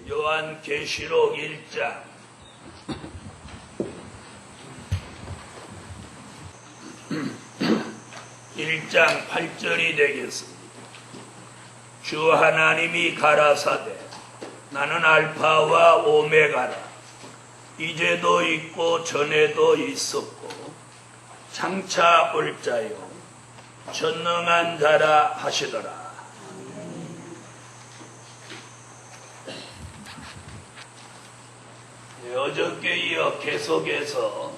요한계시록 1장 8절이 되겠습니다. 주 하나님이 가라사대 나는 알파와 오메가라. 이제도 있고 전에도 있었고 장차 올 자요 전능한 자라 하시더라. 어저께 이어 계속해서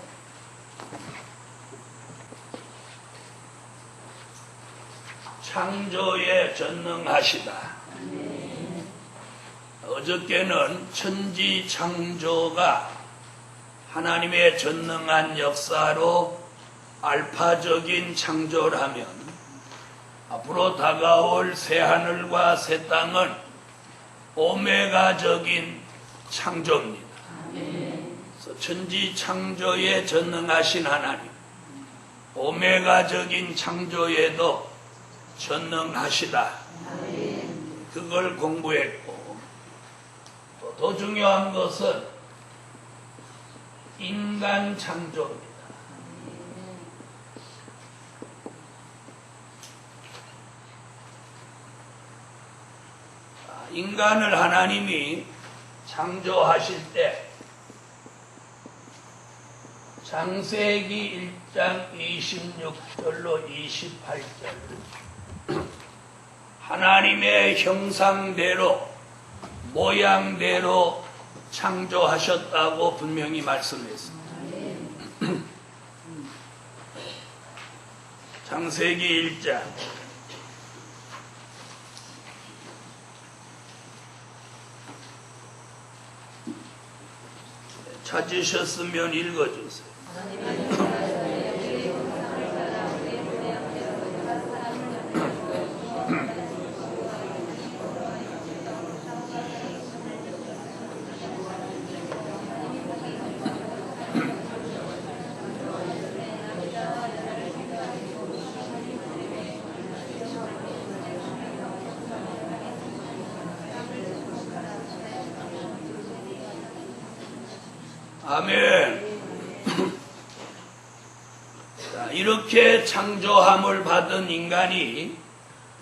창조에 전능하시다. 어저께는 천지 창조가 하나님의 전능한 역사로 알파적인 창조라면 앞으로 다가올 새하늘과 새 땅은 오메가적인 창조입니다. 그래서 천지 창조에 전능하신 하나님, 오메가적인 창조에도 전능하시다. 그걸 공부했고, 또 더 중요한 것은 인간 창조입니다. 인간을 하나님이 창조하실 때 창세기 1장 26절로 28절 하나님의 형상대로 모양대로 창조하셨다고 분명히 말씀했습니다. 창세기 1장 찾으셨으면 읽어주세요. 아멘. 자, 이렇게 창조함을 받은 인간이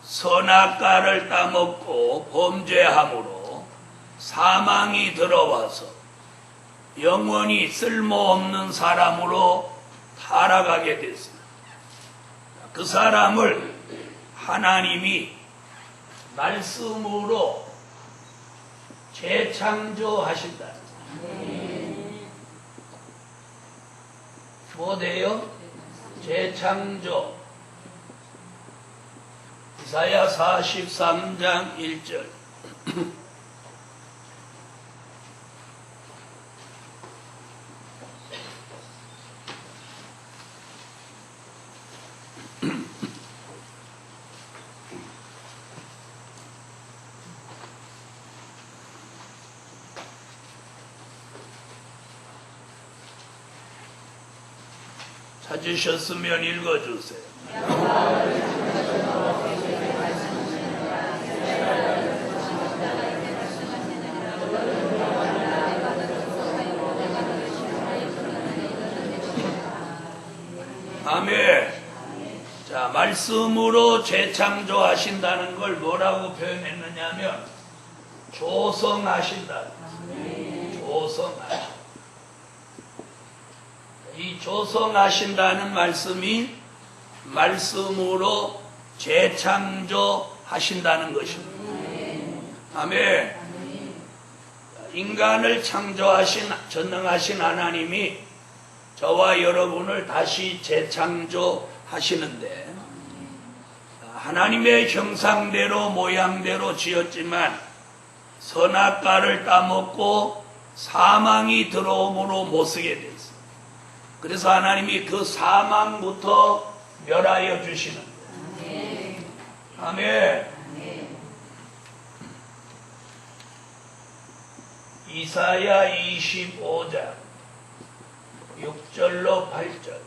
선악과를 따먹고 범죄함으로 사망이 들어와서 영원히 쓸모없는 사람으로 타락하게 됐습니다. 그 사람을 하나님이 말씀으로 재창조하신다. 뭐대요? 재창조. 이사야 43장 1절. 찾으셨으면 읽어주세요. 아멘. 자, 말씀으로 재창조하신다는 걸 뭐라고 표현했느냐면 조성하신다. 조성하신다. 이 조성하신다는 말씀이 말씀으로 재창조하신다는 것입니다. 아멘. 인간을 창조하신 전능하신 하나님이 저와 여러분을 다시 재창조하시는데 하나님의 형상대로 모양대로 지었지만 선악과를 따먹고 사망이 들어옴으로 못쓰게 됐어요. 그래서 하나님이 그 사망부터 멸하여 주시는 거예요. 아멘. 이사야 25장 6절로 8절.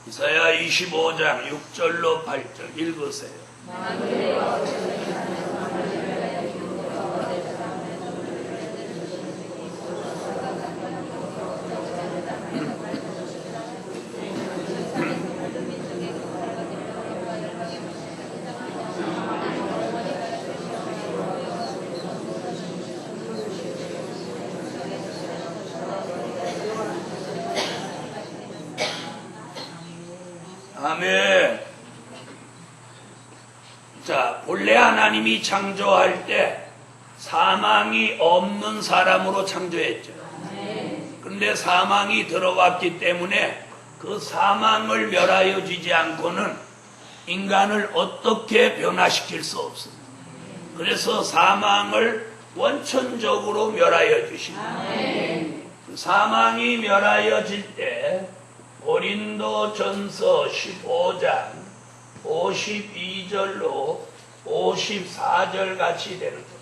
이사야 25장 6절로 8절 읽으세요. 아멘. 자, 본래 하나님이 창조할 때 사망이 없는 사람으로 창조했죠. 그런데 사망이 들어왔기 때문에 그 사망을 멸하여 주지 않고는 인간을 어떻게 변화시킬 수 없습니다. 그래서 사망을 원천적으로 멸하여 주십니다. 사망이 멸하여질 때 고린도전서 15장 52절로 54절 같이 되는 겁니다.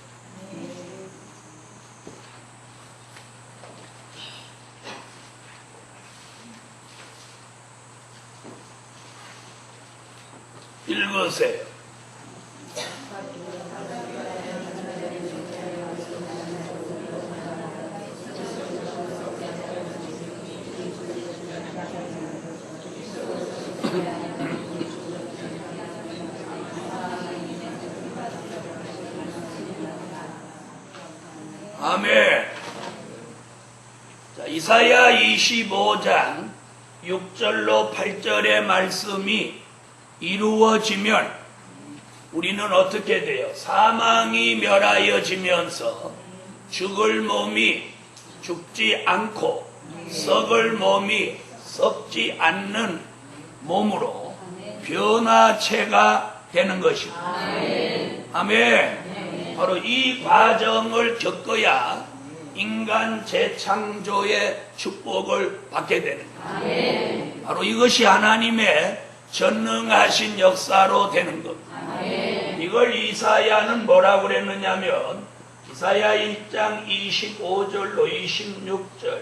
읽으세요. 아멘. 자, 이사야 25장 6절로 8절의 말씀이 이루어지면 우리는 어떻게 돼요? 사망이 멸하여지면서 죽을 몸이 죽지 않고 썩을 몸이 썩지 않는 몸으로 변화체가 되는 것입니다. 아멘. 바로 이 과정을 겪어야 인간 재창조의 축복을 받게 되는 거예요. 바로 이것이 하나님의 전능하신 역사로 되는 겁니다. 이걸 이사야는 뭐라고 그랬느냐면 이사야 1장 25절로 26절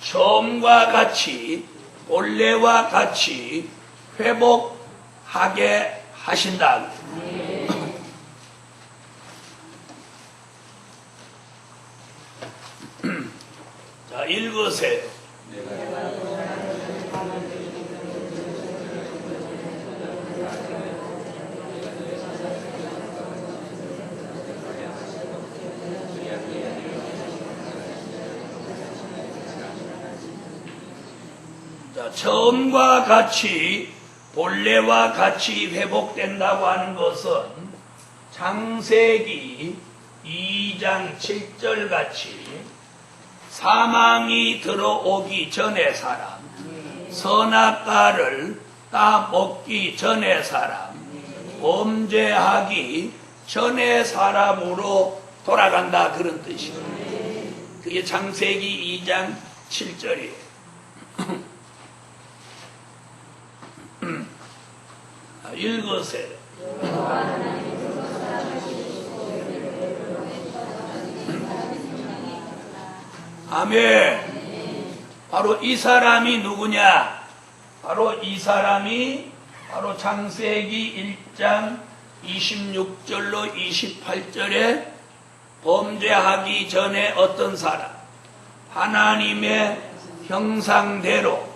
처음과 같이 본래와 같이 회복하게 하신다. 자, 읽으세요. 자, 처음과 같이 본래와 같이 회복된다고 하는 것은 창세기 2장 7절 같이 사망이 들어오기 전의 사람, 선악과를 따먹기 전의 사람, 범죄하기 전의 사람으로 돌아간다, 그런 뜻이에요. 그게 창세기 2장 7절이에요. 읽으세요. 아멘. 바로 이 사람이 누구냐? 바로 이 사람이 바로 창세기 1장 26절로 28절에 범죄하기 전에 어떤 사람? 하나님의 형상대로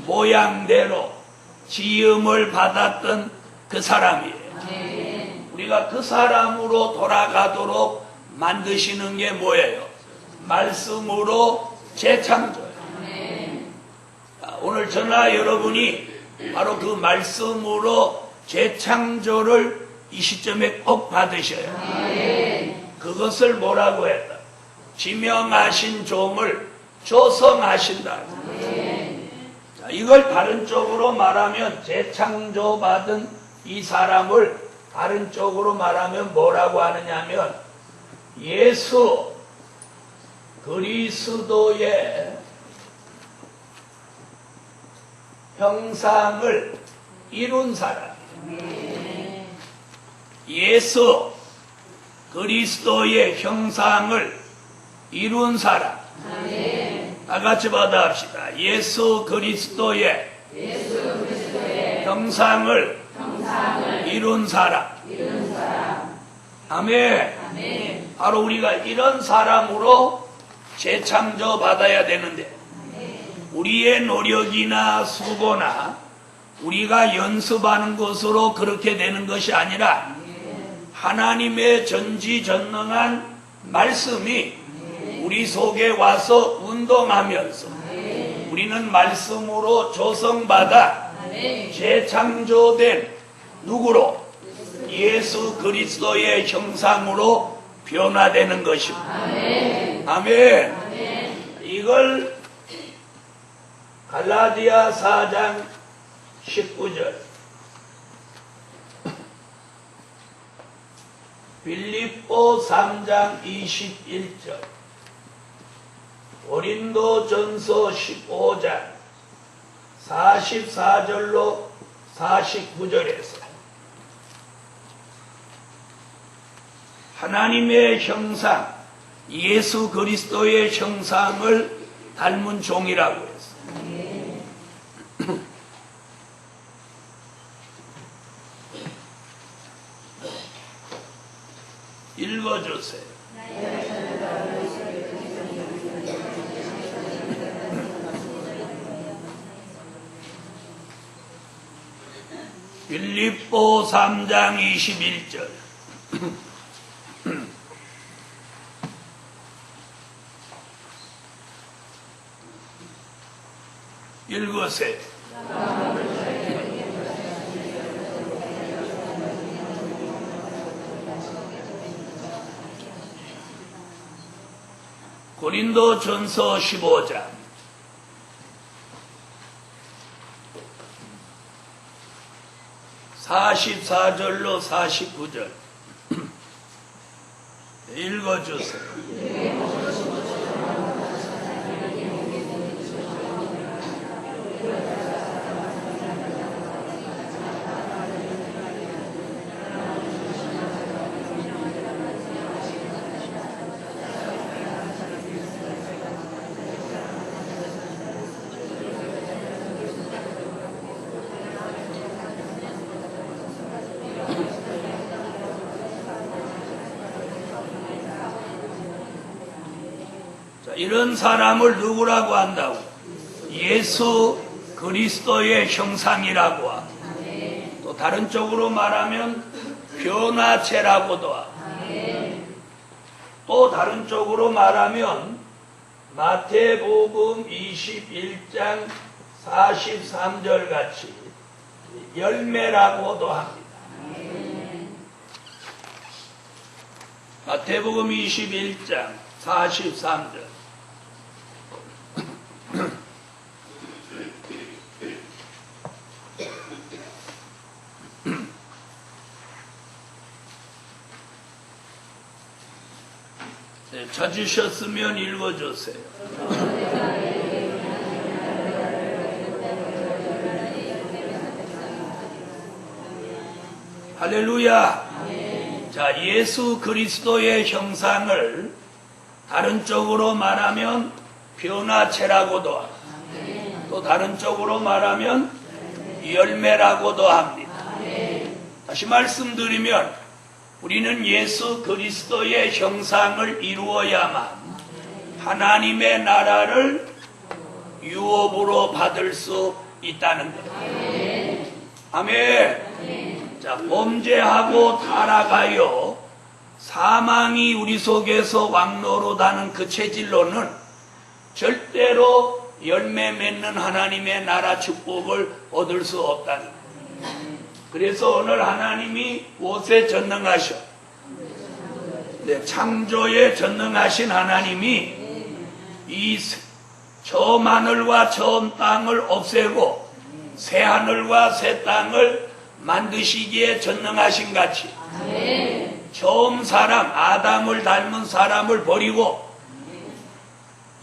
모양대로 지음을 받았던 그 사람이에요. 우리가 그 사람으로 돌아가도록 만드시는 게 뭐예요? 말씀으로 재창조예요. 오늘 저나 여러분이 바로 그 말씀으로 재창조를 이 시점에 꼭 받으셔요. 그것을 뭐라고 했다? 지명하신 종을 조성하신다. 자, 이걸 다른 쪽으로 말하면 재창조받은 이 사람을 다른 쪽으로 말하면 뭐라고 하느냐면 예수 그리스도의 형상을 이룬 사람이에요. 예수 그리스도의 형상을 이룬 사람. 다 같이 받아합시다. 예수 그리스도의 형상을 이룬 사람. 아멘. 바로 우리가 이런 사람으로 재창조 받아야 되는데, 우리의 노력이나 수고나 우리가 연습하는 것으로 그렇게 되는 것이 아니라 하나님의 전지전능한 말씀이 우리 속에 와서 운동하면서 우리는 말씀으로 조성받아 재창조된 누구로? 예수 그리스도의 형상으로 변화되는 것입니다. 아멘. 이걸 갈라디아 4장 19절, 빌립보 3장 21절, 고린도전서 15장 44절로 49절에서 하나님의 형상, 예수 그리스도의 형상을 닮은 종이라고 했어요. 읽어주세요. 빌립보 3장 21절. 읽으세요. 고린도전서 15장 44절로 49절 읽어주세요. 이런 사람을 누구라고 한다고? 예수 그리스도의 형상이라고 하고, 또 다른 쪽으로 말하면 변화체라고도 하고, 또 다른 쪽으로 말하면 마태복음 21장 43절 같이 열매라고도 합니다. 마태복음 21장 43절. 네, 찾으셨으면 읽어주세요. 할렐루야. 자, 예수 그리스도의 형상을 다른 쪽으로 말하면 변화체라고도 하고, 또 다른 쪽으로 말하면 열매라고도 합니다. 다시 말씀드리면 우리는 예수 그리스도의 형상을 이루어야만 하나님의 나라를 유업으로 받을 수 있다는 것. 아멘. 자, 범죄하고 타락하여 사망이 우리 속에서 왕노릇하는 그 체질로는 절대로 열매 맺는 하나님의 나라 축복을 얻을 수 없다는 것. 그래서 오늘 하나님이 무엇에 전능하셔? 네, 창조에 전능하신 하나님이 이 처음 하늘과 처음 땅을 없애고 새 하늘과 새 땅을 만드시기에 전능하신 같이 처음 사람 아담을 닮은 사람을 버리고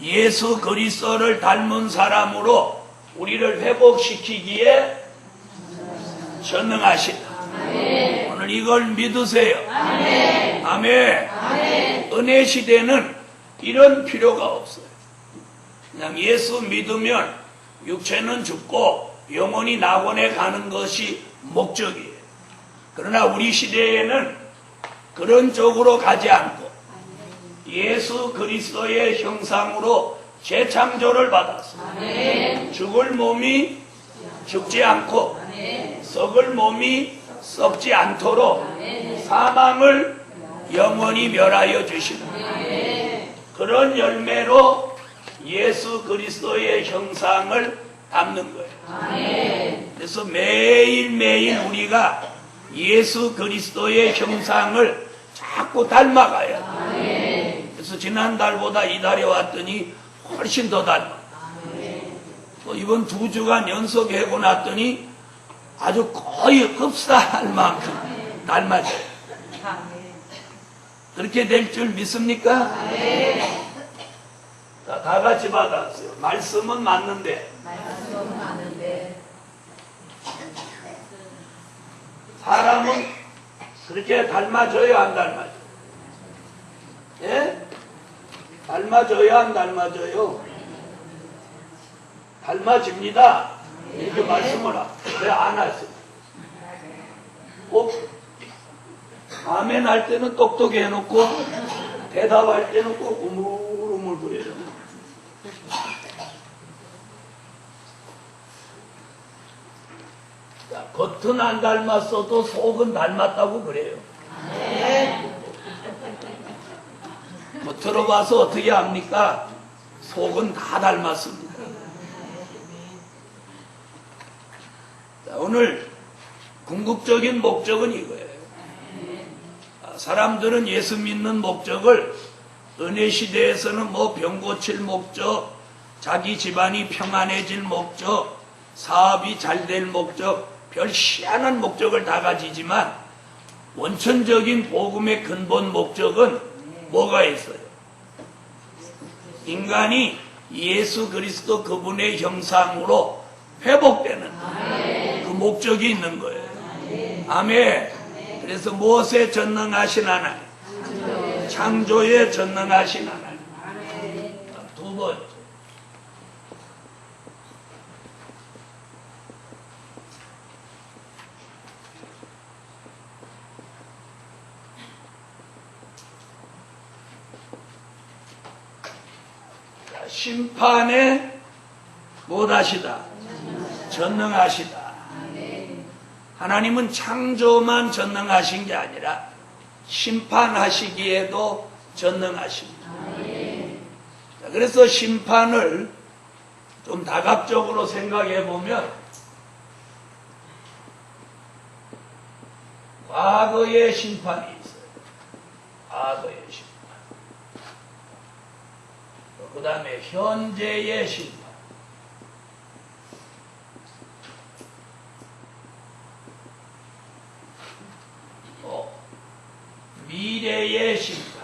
예수 그리스도를 닮은 사람으로 우리를 회복시키기에 전능하시다. 오늘 이걸 믿으세요. 아멘. 은혜 시대는 이런 필요가 없어요. 그냥 예수 믿으면 육체는 죽고 영혼이 낙원에 가는 것이 목적이에요. 그러나 우리 시대에는 그런 쪽으로 가지 않고 예수 그리스도의 형상으로 재창조를 받았어. 죽을 몸이 죽지 않고 썩을 몸이 썩지 않도록 사망을 영원히 멸하여 주시는 그런 열매로 예수 그리스도의 형상을 담는 거예요. 그래서 매일매일 우리가 예수 그리스도의 형상을 자꾸 닮아가야 돼요. 그래서 지난달보다 이달에 왔더니 훨씬 더 닮아. 또 이번 2주간 연속 해고 났더니 아주 거의 흡사할 만큼 닮아져요. 그렇게 될 줄 믿습니까? 자, 다 같이 받았어요. 말씀은 맞는데 사람은 그렇게 닮아져요, 안 닮아져요? 예? 닮아져요, 안 닮아져요? 닮아집니다. 이렇게 말씀을 왜 안 하세요? 꼭 아멘 할 때는 똑똑히 해놓고 대답할 때는 꼭 우물우물 그래요. 자, 겉은 안 닮았어도 속은 닮았다고 그래요. 겉으로 봐서 어떻게 합니까? 속은 다 닮았습니다. 자, 오늘 궁극적인 목적은 이거예요. 사람들은 예수 믿는 목적을 은혜 시대에서는 뭐 병 고칠 목적, 자기 집안이 평안해질 목적, 사업이 잘 될 목적, 별 희한한 목적을 다 가지지만 원천적인 복음의 근본 목적은 뭐가 있어요? 인간이 예수 그리스도 그분의 형상으로 회복되는 그 목적이 있는 거예요. 아멘. 그래서 무엇에 전능하신 하나님? 창조에 전능하신 하나님. 두 번째. 심판에 못하시다. 전능하시다. 하나님은 창조만 전능하신 게 아니라 심판하시기에도 전능하십니다. 그래서 심판을 좀 다각적으로 생각해 보면 과거의 심판이 있어요. 과거의 심판. 그 다음에 현재의 심판. 미래의 심판.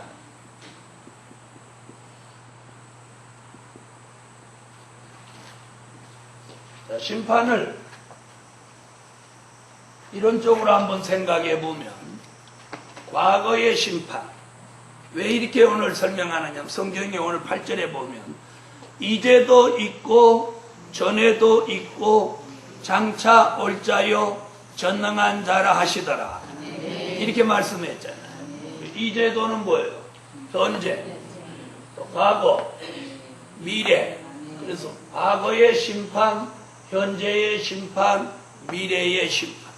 자, 심판을 이런 쪽으로 한번 생각해 보면 과거의 심판. 왜 이렇게 오늘 설명하느냐? 성경에 오늘 8절에 보면 이제도 있고 전에도 있고 장차 올 자요 전능한 자라 하시더라. 이렇게 말씀했잖아요. 이제도는 뭐예요? 현재, 또 과거, 미래. 그래서 과거의 심판, 현재의 심판, 미래의 심판.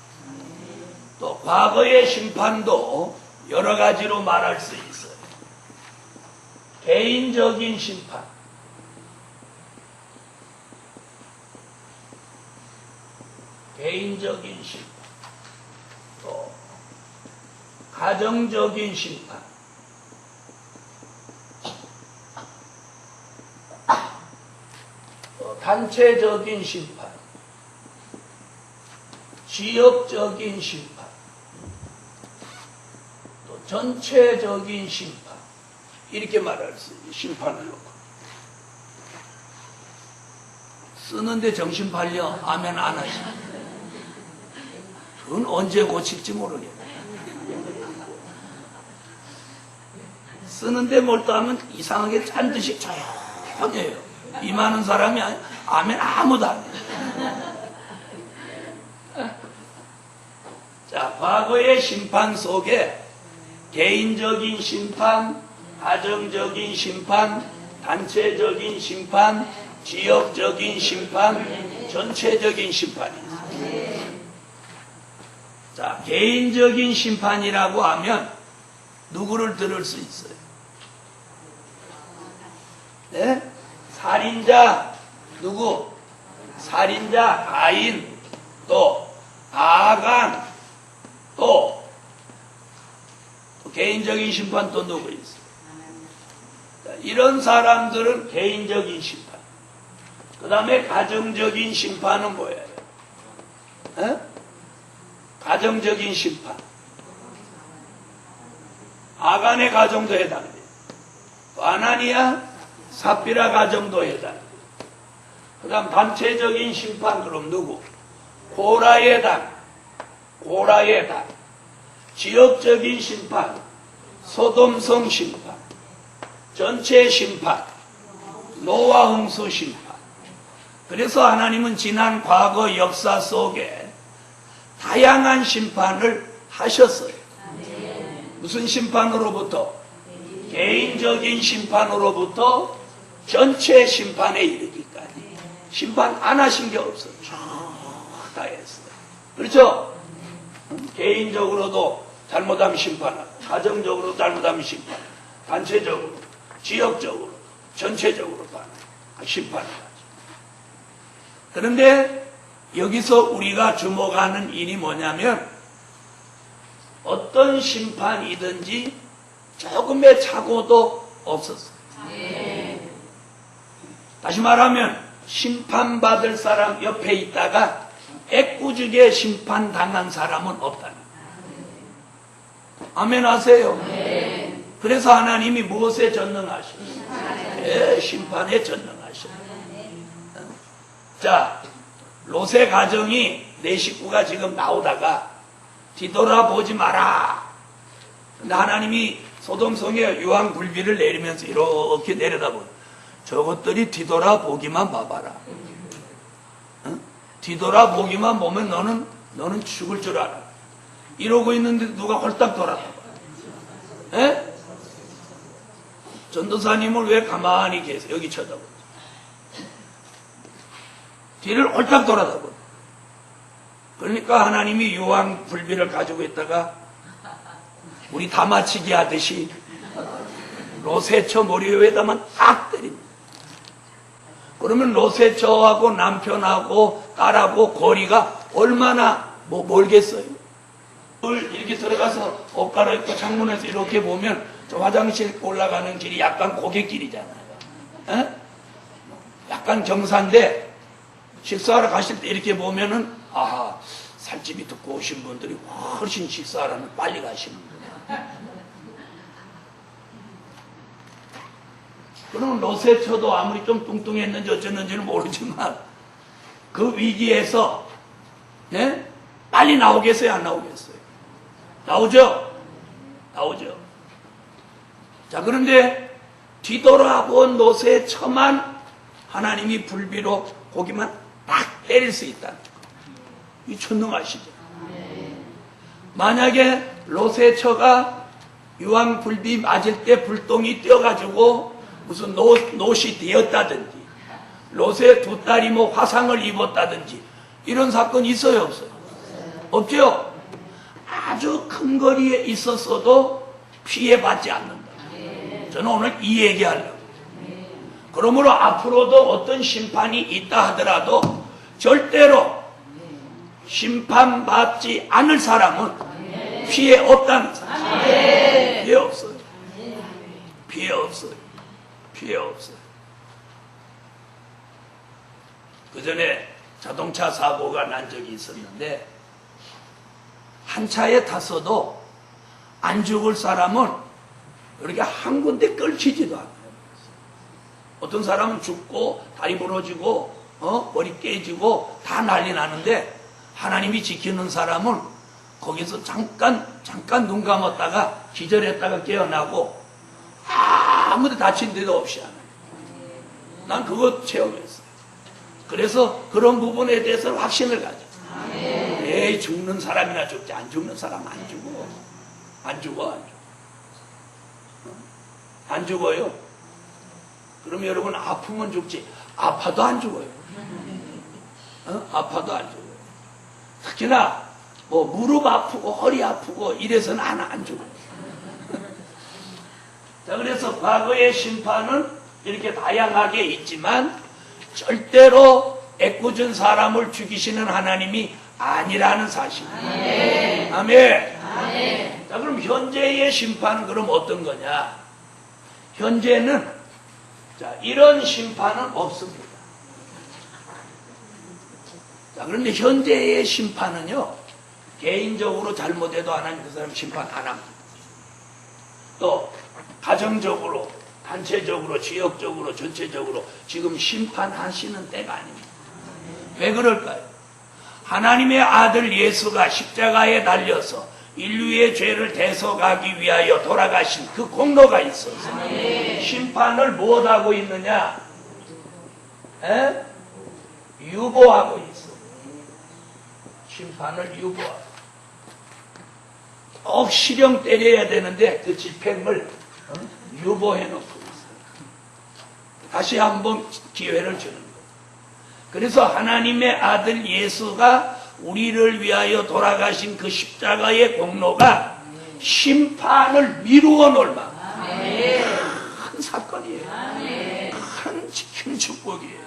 또 과거의 심판도 여러 가지로 말할 수 있어요. 개인적인 심판. 개인적인 심판. 또 가정적인 심판. 또 단체적인 심판. 지역적인 심판. 또 전체적인 심판. 이렇게 말할 수 있어요. 심판을 놓고. 쓰는데 정신 팔려. 아멘 안 하시. 그건 언제 고칠지 모르겠네. 쓰는데 몰두하면 이상하게 짠 듯이 조용해요. 임하는 사람이 아멘 아무도 안 해. 자, 과거의 심판 속에 개인적인 심판, 가정적인 심판, 단체적인 심판, 지역적인 심판, 전체적인 심판이 있어요. 자, 개인적인 심판이라고 하면 누구를 들을 수 있어요? 네? 살인자, 누구? 살인자, 가인, 또 아간, 또 개인적인 심판 또 누구 있어요? 자, 이런 사람들은 개인적인 심판. 그 다음에 가정적인 심판은 뭐예요? 에? 가정적인 심판. 아간의 가정도 해당돼요. 아나니아, 삽비라 가정도 해당돼요. 그 다음 단체적인 심판 그럼 누구? 고라의 당, 고라의 당. 지역적인 심판, 소돔성 심판, 전체 심판, 노아 홍수 심판. 그래서 하나님은 지난 과거 역사 속에 다양한 심판을 하셨어요. 무슨 심판으로부터? 개인적인 심판으로부터 전체 심판에 이르기까지 심판 안 하신 게 없어요. 다 했어요. 그렇죠? 개인적으로도 잘못하면 심판하고, 가정적으로 잘못하면 심판하고, 단체적으로, 지역적으로, 전체적으로 심판을 하죠. 그런데 여기서 우리가 주목하는 일이 뭐냐면 어떤 심판이든지 조금의 착오도 없었어요. 다시 말하면 심판받을 사람 옆에 있다가 애꿎게 심판당한 사람은 없다는 거예요. 아멘 하세요. 그래서 하나님이 무엇에 전능하십니까? 심판에 전능하십니다. 자, 롯의 가정이 내 식구가 지금 나오다가 뒤돌아보지 마라. 근데 하나님이 소돔성에 유황불비를 내리면서 이렇게 내려다보고 저것들이 뒤돌아보기만 봐봐라. 응? 뒤돌아보기만 보면 너는 죽을 줄 알아. 이러고 있는데 누가 홀딱 돌아봐. 에? 전도사님을 왜 가만히 계세요? 여기 쳐다보고. 뒤를 홀딱 돌아다보고. 그러니까 하나님이 유황불비를 가지고 있다가 우리 다마치기 하듯이 롯의 처 머리 위에다만 딱 때립니다. 그러면 롯의 처하고 남편하고 딸하고 거리가 얼마나 멀겠어요? 이렇게 들어가서 옷 갈아입고 창문에서 이렇게 보면 저 화장실 올라가는 길이 약간 고갯길이잖아요. 에? 약간 경사인데 식사하러 가실 때 이렇게 보면은 아하, 살집이 두꺼우신 분들이 훨씬 식사하러는 빨리 가시는구나. 그러면 롯의 처도 아무리 좀 뚱뚱했는지 어쩌는지는 모르지만 그 위기에서 네? 빨리 나오겠어요? 안 나오겠어요? 나오죠? 나오죠. 자, 그런데 뒤돌아본 롯의 처만 하나님이 불비로 고기만 딱 때릴 수 있다. 이 천능하시죠. 만약에 롯의 처가 유황불비 맞을 때 불똥이 뛰어가지고 무슨 노시 되었다든지 롯의 두 딸이 뭐 화상을 입었다든지 이런 사건이 있어요? 없어요? 없죠? 아주 큰 거리에 있었어도 피해받지 않는다. 저는 오늘 이 얘기하려고. 그러므로 앞으로도 어떤 심판이 있다 하더라도 절대로 심판받지 않을 사람은 피해 없다는 사람. 피해 없어요. 피해 없어요. 피해 없어요. 그 전에 자동차 사고가 난 적이 있었는데 한 차에 탔어도 안 죽을 사람은 이렇게 한 군데 걸치지도 않아요. 어떤 사람은 죽고 다리 부러지고 머리 깨지고 다 난리 나는데 하나님이 지키는 사람은 거기서 잠깐 눈 감았다가 기절했다가 깨어나고 아무도 다친 데도 없이 하나요. 난 그거 체험했어요. 그래서 그런 부분에 대해서 확신을 가져. 에이, 죽는 사람이나 죽지, 안 죽는 사람 안 죽어. 안 죽어, 안 죽어. 안 죽어요. 그럼 여러분, 아프면 죽지, 아파도 안 죽어요. 아파도 안 죽어요. 특히나, 뭐, 무릎 아프고, 허리 아프고, 이래서는 안 죽어요. 자, 그래서 과거의 심판은 이렇게 다양하게 있지만, 절대로 애꿎은 사람을 죽이시는 하나님이 아니라는 사실. 아멘. 아멘. 자, 그럼 현재의 심판은 그럼 어떤 거냐? 현재는, 자, 이런 심판은 없습니다. 자, 그런데 현재의 심판은요, 개인적으로 잘못해도 하나님 그 사람 심판 안 합니다. 또, 가정적으로, 단체적으로, 지역적으로, 전체적으로 지금 심판하시는 때가 아닙니다. 왜 그럴까요? 하나님의 아들 예수가 십자가에 달려서 인류의 죄를 대속하기 위하여 돌아가신 그 공로가 있어서 심판을 무엇하고 있느냐? 유보하고 있어. 심판을 유보하고. 꼭 실형 때려야 되는데 그 집행을 유보해 놓고 있어요. 다시 한번 기회를 주는 거예요. 그래서 하나님의 아들 예수가 우리를 위하여 돌아가신 그 십자가의 공로가 심판을 미루어 놓을 만큼 큰 사건이에요. 큰 축복이에요.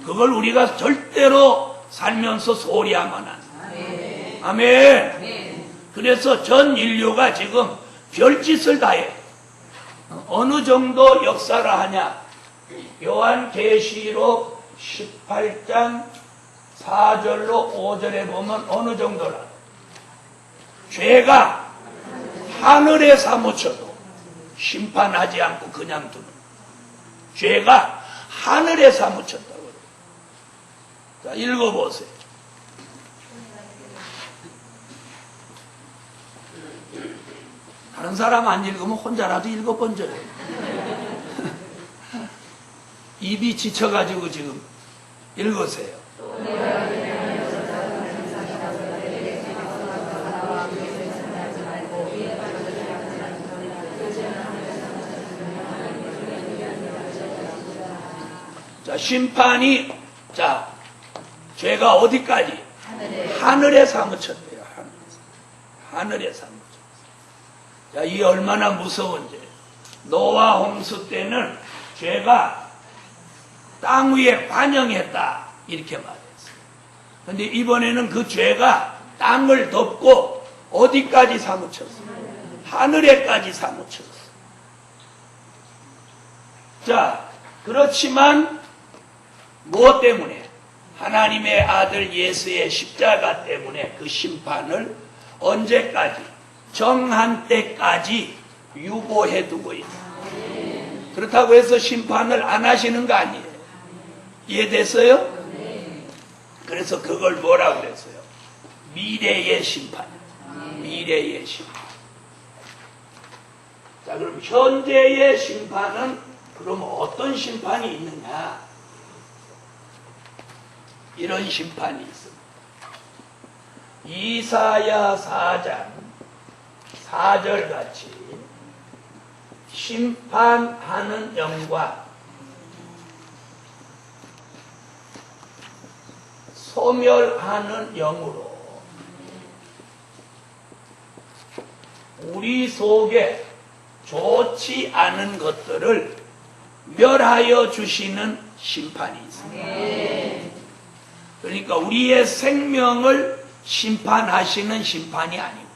그걸 우리가 절대로 살면서 소리하면 안 돼요. 아멘. 그래서 전 인류가 지금 별짓을 다 해요. 어느 정도 역사를 하냐? 요한계시록 18장 4절로 5절에 보면 어느 정도라? 죄가 하늘에 사무쳐도 심판하지 않고 그냥 두는. 죄가 하늘에 사무쳤다고. 자, 읽어보세요. 다른 사람 안 읽으면 혼자라도 읽어본져요. 입이 지쳐가지고 지금 읽으세요. 자, 심판이, 자, 죄가 어디까지? 하늘에 사무쳤대요. 하늘에 사무쳤어요. 자, 이 얼마나 무서운지. 노아 홍수 때는 죄가 땅 위에 반영했다, 이렇게 말했어요. 그런데 이번에는 그 죄가 땅을 덮고 어디까지 사무쳤어요? 하늘에까지 사무쳤어요. 자, 그렇지만 무엇 때문에? 하나님의 아들 예수의 십자가 때문에 그 심판을 언제까지? 정한 때까지 유보해 두고 있어요. 그렇다고 해서 심판을 안 하시는 거 아니에요. 이해됐어요? 그래서 그걸 뭐라고 그랬어요? 미래의 심판. 미래의 심판. 자, 그럼 현재의 심판은 그럼 어떤 심판이 있느냐? 이런 심판이 있습니다. 이사야 4장 4절 같이 심판하는 영과 소멸하는 영으로 우리 속에 좋지 않은 것들을 멸하여 주시는 심판이 있습니다. 그러니까 우리의 생명을 심판하시는 심판이 아니고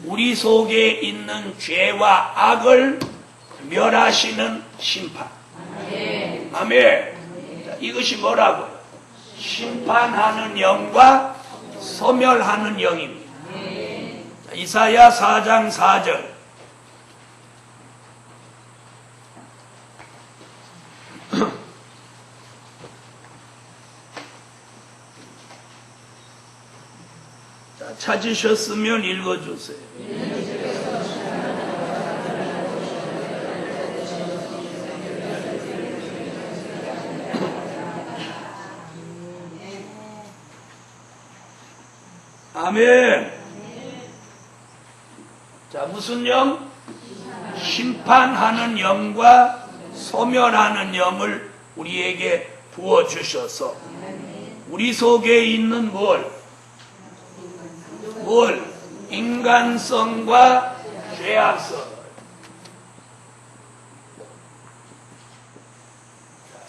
우리 속에 있는 죄와 악을 멸하시는 심판. 아멘. 자, 이것이 뭐라고요? 심판하는 영과 소멸하는 영입니다. 자, 이사야 4장 4절. 찾으셨으면 읽어주세요. 아멘. 자, 무슨 영? 심판하는 영과 소멸하는 영을 우리에게 부어주셔서 우리 속에 있는 뭘? 인간성과 죄악성.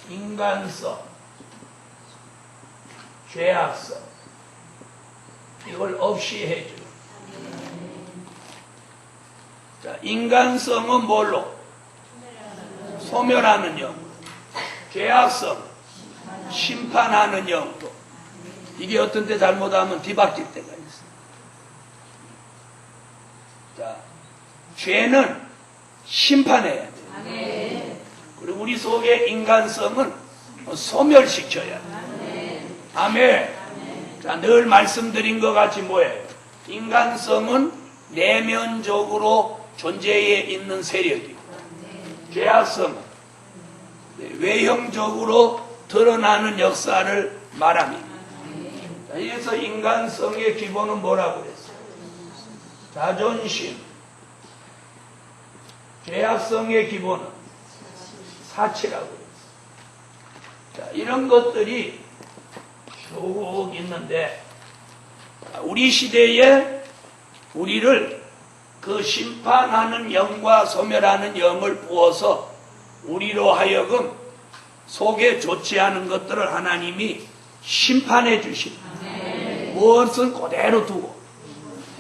인간성, 죄악성, 이걸 없이 해줘. 자, 인간성은 뭘로? 소멸하는 영. 죄악성, 심판하는 영도. 이게 어떤 때 잘못하면 뒤바뀔 때가 있어. 자, 죄는 심판해야 돼. 그리고 우리 속의 인간성은 소멸시켜야 돼. 아멘. 자, 늘 말씀드린 것 같이 뭐예요? 인간성은 내면적으로 존재에 있는 세력이고, 죄악성은 외형적으로 드러나는 역사를 말합니다. 자, 그래서 인간성의 기본은 뭐라고 그랬어요? 자존심. 죄악성의 기본은 사치라고 그랬어요. 자, 이런 것들이 쭉 있는데, 우리 시대에 우리를 그 심판하는 영과 소멸하는 영을 부어서 우리로 하여금 속에 좋지 않은 것들을 하나님이 심판해 주십니다. 무엇은 그대로 두고,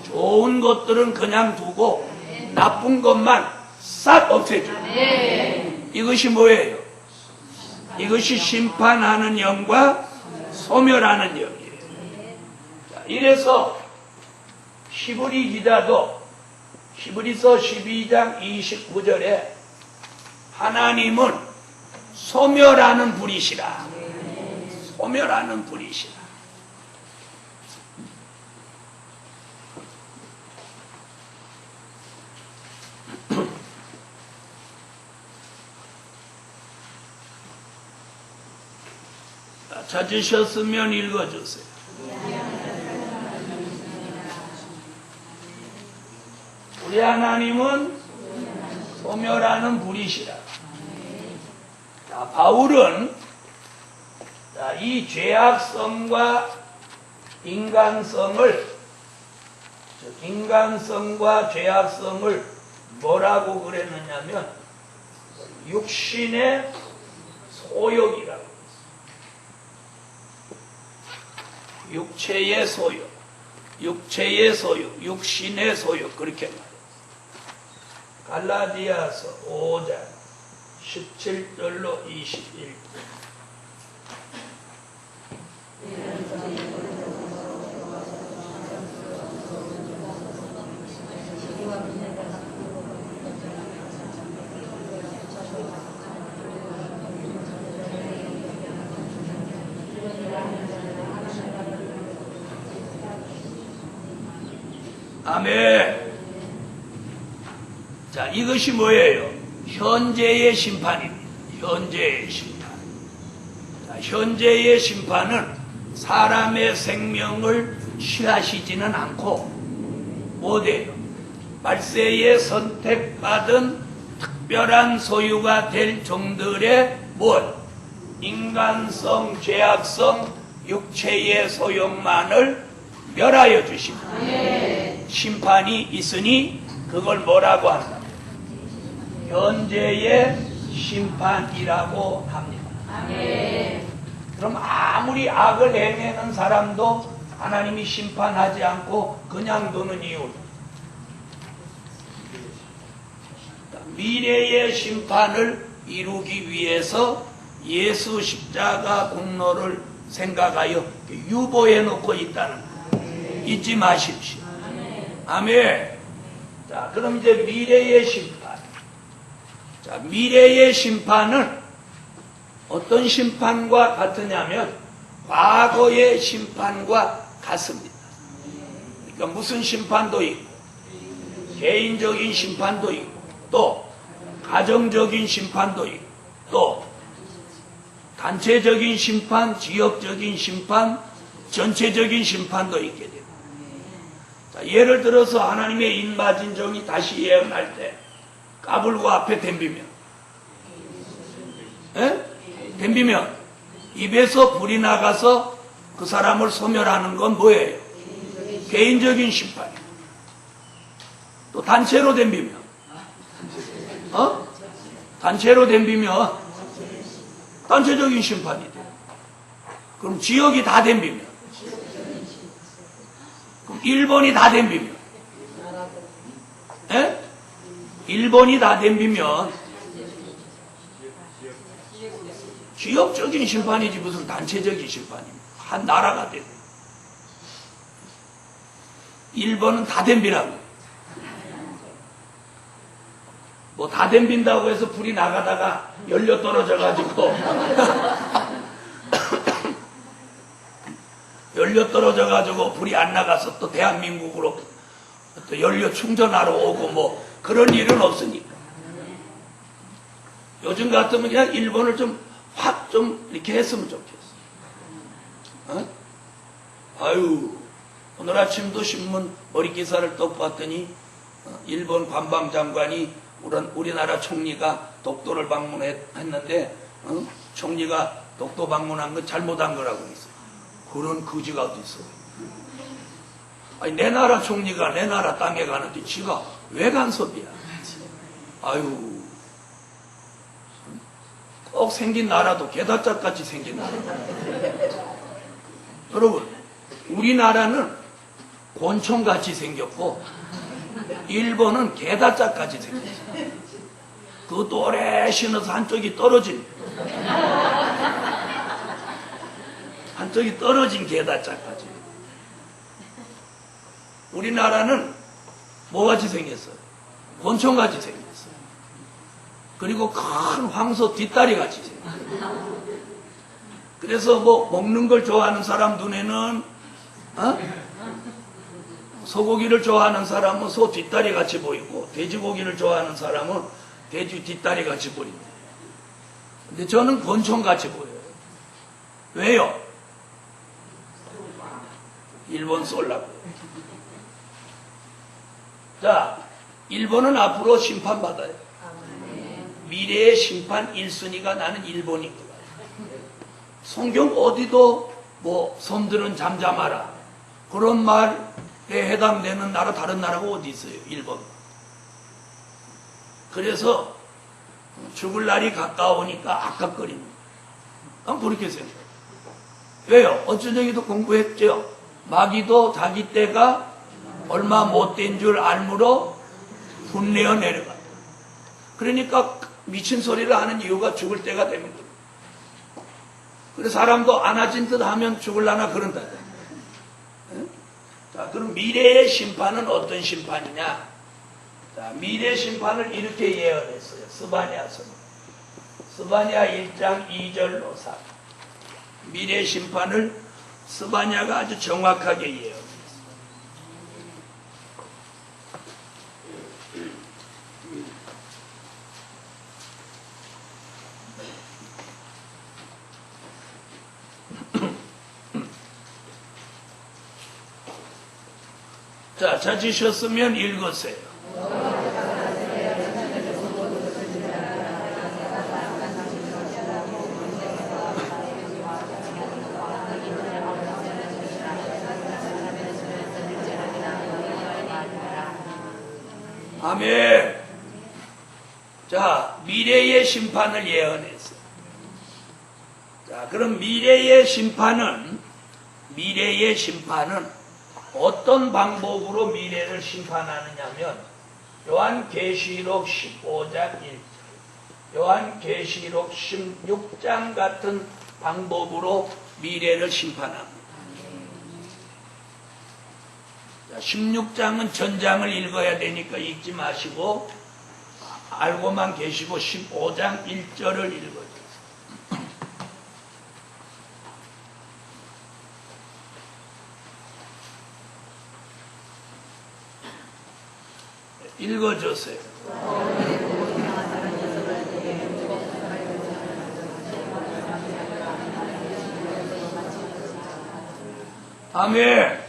좋은 것들은 그냥 두고, 나쁜 것만 싹 없애줍니다. 이것이 뭐예요? 이것이 심판하는 영과 소멸하는 영이에요. 자, 이래서 히브리 기자도 히브리서 12장 29절에 하나님은 소멸하는 분이시라. 소멸하는 분이시라. 찾으셨으면 읽어주세요. 우리 하나님은 소멸하는 분이시라. 자, 바울은 이 죄악성과 인간성과 죄악성을 뭐라고 그랬느냐면 육신의 소욕이라고. 육체의 소욕, 육신의 소욕, 그렇게 말해요. 갈라디아서 5장 17절로 21절. 아멘. 자, 이것이 뭐예요? 현재의 심판입니다. 현재의 심판. 자, 현재의 심판은 사람의 생명을 취하시지는 않고 뭐돼요? 말세에 선택받은 특별한 소유가 될 종들의 뭘? 인간성, 죄악성, 육체의 소욕만을 멸하여 주십니다. 심판이 있으니 그걸 뭐라고 한다? 현재의 심판이라고 합니다. 그럼 아무리 악을 행하는 사람도 하나님이 심판하지 않고 그냥 두는 이유는 미래의 심판을 이루기 위해서 예수 십자가 공로를 생각하여 유보해 놓고 있다는 거 잊지 마십시오. 아멘. 자, 그럼 이제 미래의 심판. 자, 미래의 심판은 어떤 심판과 같으냐면 과거의 심판과 같습니다. 그러니까 무슨 심판도 있고 개인적인 심판도 있고 또 가정적인 심판도 있고 또 단체적인 심판, 지역적인 심판, 전체적인 심판도 있게 됩니다. 자, 예를 들어서 하나님의 인맞은 종이 다시 예언할 때 까불고 앞에 댐비면, 댐비면 입에서 불이 나가서 그 사람을 소멸하는 건 뭐예요? 개인적인 심판이에요. 또 단체로 댐비면, 단체로 댐비면 단체적인 심판이 돼요. 그럼 지역이 다 댐비면, 그럼 일본이 다 댐비면, 일본이 다 댐비면 지역적인 심판이지 무슨 단체적인 심판입니다. 한 나라가 되고. 일본은 다 댐비라고. 뭐 다 댐빈다고 해서 불이 나가다가 연료 떨어져가지고 연료 떨어져가지고 불이 안 나가서 또 대한민국으로 또 연료 충전하러 오고 뭐 그런 일은 없으니까. 요즘 같으면 그냥 일본을 좀 확 좀 이렇게 했으면 좋겠어. 아유, 오늘 아침도 신문 머리 기사를 떡 봤더니 일본 관방장관이 우리나라 총리가 독도를 방문했는데 총리가 독도 방문한 건 잘못한 거라고 했어요. 그런 거지가 어디 있어? 아니 내 나라 총리가 내 나라 땅에 가는데 지가 왜 간섭이야? 아유, 꼭 생긴 나라도 개다짝같이 생긴 나라. 여러분, 우리나라는 곤충같이 생겼고 일본은 개다짝같이 생겼어요. 그것도 오래 신어서 한쪽이 떨어진 개다짝같이. 우리나라는 뭐같이 생겼어요? 곤충같이 생겼어요. 그리고 큰 황소 뒷다리같이 생겼어요. 그래서 뭐 먹는 걸 좋아하는 사람 눈에는 소고기를 좋아하는 사람은 소 뒷다리 같이 보이고 돼지고기를 좋아하는 사람은 돼지 뒷다리 같이 보입니다. 근데 저는 곤충 같이 보여요. 왜요? 일본 쏠라고. 자, 일본은 앞으로 심판받아요. 미래의 심판 1순위가 나는 일본인 거야. 성경 어디도 뭐 섬들은 잠잠하라 그런 말에 해당되는 나라 다른 나라가 어디 있어요? 일본. 그래서 죽을 날이 가까우니까 악각거리는 난 그렇게 생각해요. 왜요? 어쩌저기도 공부했죠. 마귀도 자기 때가 얼마 못된 줄 알므로 분내어 내려간다. 그러니까 미친 소리를 하는 이유가 죽을 때가 되는 거예요. 그래서 사람도 안아진 듯 하면 죽을라나 그런다. 자, 그럼 미래의 심판은 어떤 심판이냐? 자, 미래 심판을 이렇게 예언했어요. 스바냐서. 스바냐 1장 2절 노사. 미래 심판을 스바냐가 아주 정확하게 예언했어요. 자, 찾으셨으면 읽으세요. 아멘. 자, 미래의 심판을 예언했어요. 자, 그럼 미래의 심판은 어떤 방법으로 미래를 심판하느냐면 요한계시록 15장 1절, 요한계시록 16장 같은 방법으로 미래를 심판합니다. 자, 16장은 전장을 읽어야 되니까 읽지 마시고 알고만 계시고 15장 1절을 읽어주세요. 읽어주세요. 아멘.